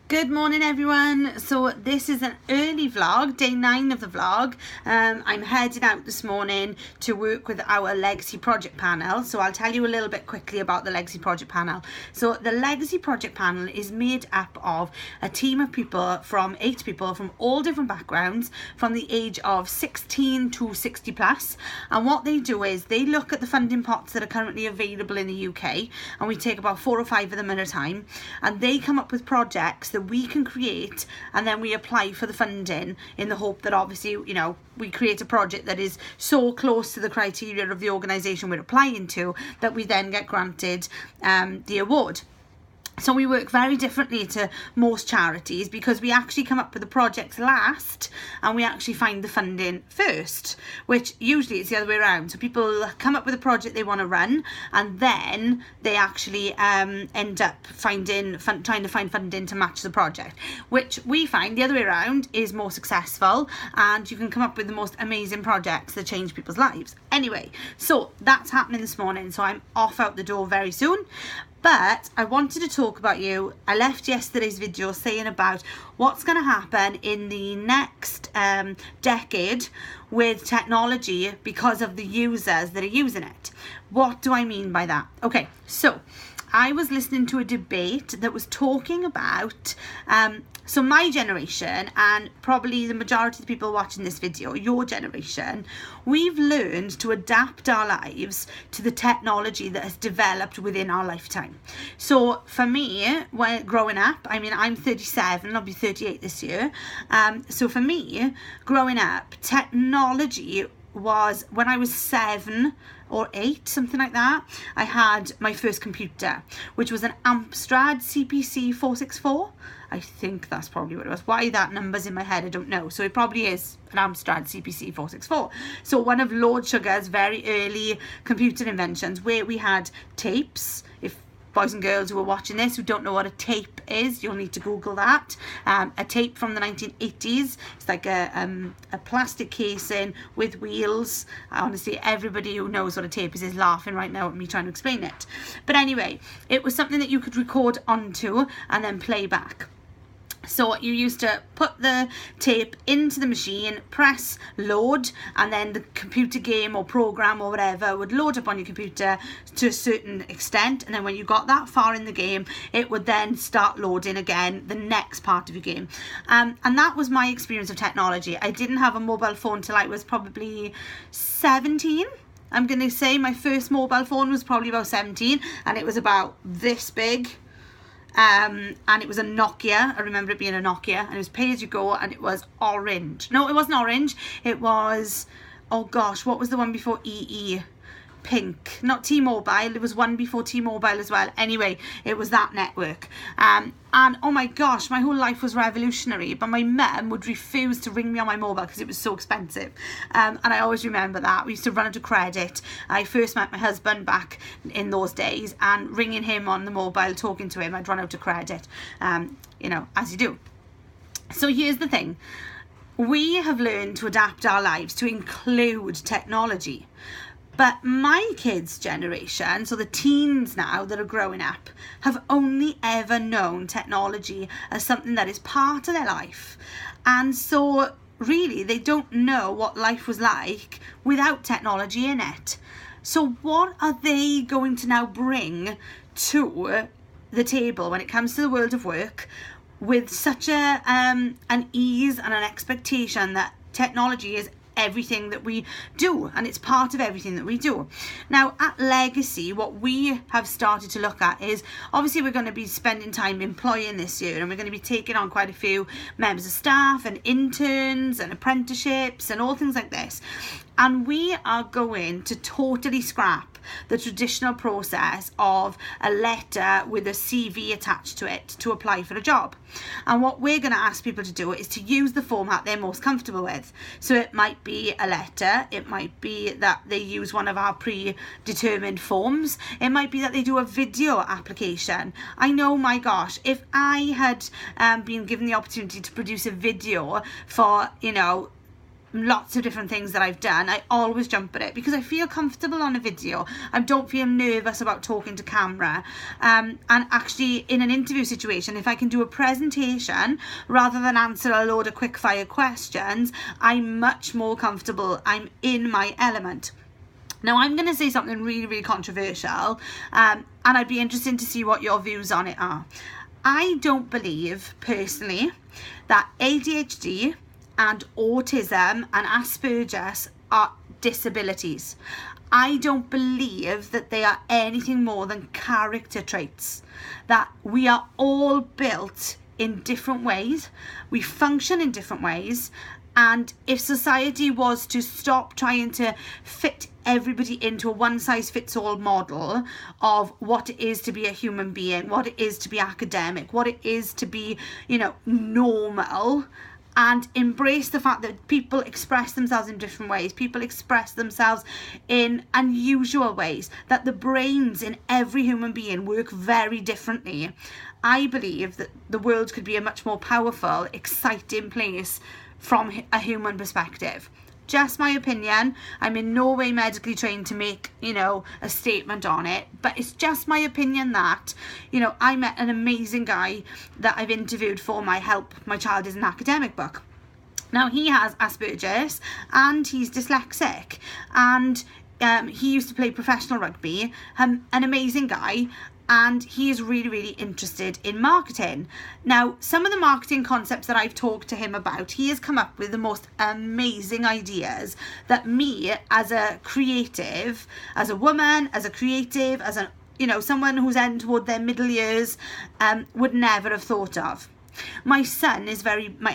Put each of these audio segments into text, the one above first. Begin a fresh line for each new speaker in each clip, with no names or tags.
Good morning everyone. So this is an early vlog, day 9 of the vlog. I'm heading out this morning to work with our Legacy Project Panel. So I'll tell you a little bit quickly about the Legacy Project Panel. So the Legacy Project Panel is made up of a team of people from 8 people from all different backgrounds from the age of 16 to 60 plus. And what they do is they look at the funding pots that are currently available in the UK, and we take about 4 or 5 of them at a time, and they come up with projects that we can create, and then we apply for the funding in the hope that obviously, you know, we create a project that is so close to the criteria of the organisation we're applying to that we then get granted the award. So we work very differently to most charities because we actually come up with the projects last and we actually find the funding first, which usually it's the other way around. So people come up with a project they want to run, and then they actually end up trying to find funding to match the project, which we find the other way around is more successful, and you can come up with the most amazing projects that change people's lives. Anyway, so that's happening this morning, so I'm off out the door very soon. But I wanted to talk about you. I left yesterday's video saying about what's going to happen in the next decade with technology because of the users that are using it. What do I mean by that? Okay, so I was listening to a debate that was talking about so my generation, and probably the majority of the people watching this video, your generation, we've learned to adapt our lives to the technology that has developed within our lifetime. So for me, when growing up, I mean, I'm 37, I'll be 38 this year. So for me, growing up, technology was when I was 7 or 8, something like that. I had my first computer, which was an Amstrad CPC 464. I think that's probably what it was. Why that number's in my head, I don't know. So it probably is an Amstrad CPC 464. So one of Lord Sugar's very early computer inventions, where we had tapes. If boys and girls who are watching this who don't know what a tape is, you'll need to Google that. A tape from the 1980s. It's like a plastic casing with wheels. Honestly, everybody who knows what a tape is laughing right now at me trying to explain it. But anyway, it was something that you could record onto and then play back. So you used to put the tape into the machine, press load, and then the computer game or program or whatever would load up on your computer to a certain extent, and then when you got that far in the game, it would then start loading again the next part of your game. And that was my experience of technology. I didn't have a mobile phone till I was probably 17. I'm going to say my first mobile phone was probably about 17, and it was about this big. And it was a Nokia. I remember it being a Nokia, and it was pay as you go, and it was orange. No, it wasn't orange. It was, oh gosh, what was the one before EE? Pink. Not T-Mobile. It was one before T-Mobile as well. Anyway, it was that network. And oh my gosh, my whole life was revolutionary, but my mum would refuse to ring me on my mobile because it was so expensive. And I always remember that. We used to run out of credit. I first met my husband back in those days, and ringing him on the mobile, talking to him, I'd run out of credit. You know, as you do. So here's the thing. We have learned to adapt our lives to include technology. But my kids' generation, so the teens now that are growing up, have only ever known technology as something that is part of their life. And so really they don't know what life was like without technology in it. So what are they going to now bring to the table when it comes to the world of work with such an ease and an expectation that technology is everything that we do, and it's part of everything that we do. Now at Legacy, what we have started to look at is, obviously we're going to be spending time employing this year, and we're going to be taking on quite a few members of staff and interns and apprenticeships and all things like this. And we are going to totally scrap the traditional process of a letter with a CV attached to it to apply for a job. And what we're going to ask people to do is to use the format they're most comfortable with. So it might be a letter, it might be that they use one of our predetermined forms, it might be that they do a video application. I know, my gosh, if I had been given the opportunity to produce a video for, you know, lots of different things that I've done, I always jump at it because I feel comfortable on a video. I don't feel nervous about talking to camera. And actually in an interview situation, if I can do a presentation rather than answer a load of quick fire questions, I'm much more comfortable. I'm in my element. Now I'm going to say something really, really controversial, and I'd be interested to see what your views on it are. I don't believe personally that ADHD and autism and Asperger's are disabilities. I don't believe that they are anything more than character traits, that we are all built in different ways, we function in different ways, and if society was to stop trying to fit everybody into a one-size-fits-all model of what it is to be a human being, what it is to be academic, what it is to be, you know, normal, and embrace the fact that people express themselves in different ways, people express themselves in unusual ways, that the brains in every human being work very differently, I believe that the world could be a much more powerful, exciting place from a human perspective. Just my opinion. I'm in no way medically trained to make, you know, a statement on it, but it's just my opinion that, you know, I met an amazing guy that I've interviewed for my Help My Child Is an Academic book. Now he has Asperger's and he's dyslexic, and he used to play professional rugby, an amazing guy, and he is really, really interested in marketing. Now, some of the marketing concepts that I've talked to him about, he has come up with the most amazing ideas that me as a creative, as a woman, as a creative, as a, you know, someone who's end toward their middle years, would never have thought of. My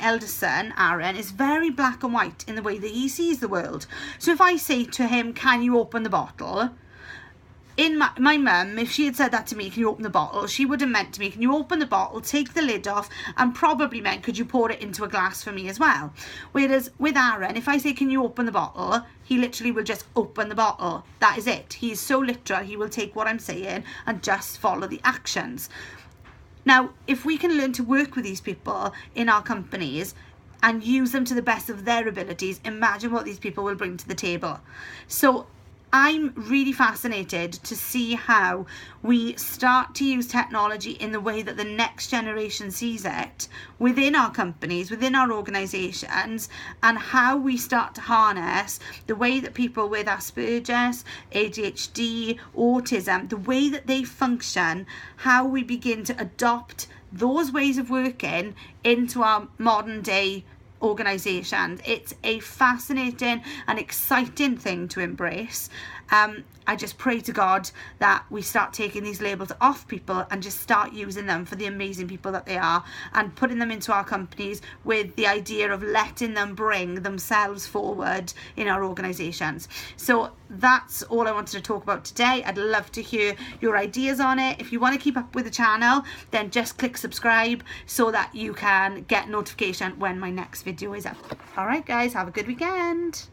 eldest son, Aaron, is very black and white in the way that he sees the world. So if I say to him, can you open the bottle? In my mum, if she had said that to me, can you open the bottle, she would have meant to me, can you open the bottle, take the lid off, and probably meant, could you pour it into a glass for me as well? Whereas with Aaron, if I say, can you open the bottle, he literally will just open the bottle. That is it. He is so literal, he will take what I'm saying and just follow the actions. Now, if we can learn to work with these people in our companies and use them to the best of their abilities, imagine what these people will bring to the table. So I'm really fascinated to see how we start to use technology in the way that the next generation sees it within our companies, within our organisations, and how we start to harness the way that people with Asperger's, ADHD, autism, the way that they function, how we begin to adopt those ways of working into our modern day organisations. It's a fascinating and exciting thing to embrace. I just pray to God that we start taking these labels off people and just start using them for the amazing people that they are, and putting them into our companies with the idea of letting them bring themselves forward in our organisations. So that's all I wanted to talk about today. I'd love to hear your ideas on it. If you want to keep up with the channel, then just click subscribe so that you can get notification when my next video is up. All right guys, have a good weekend.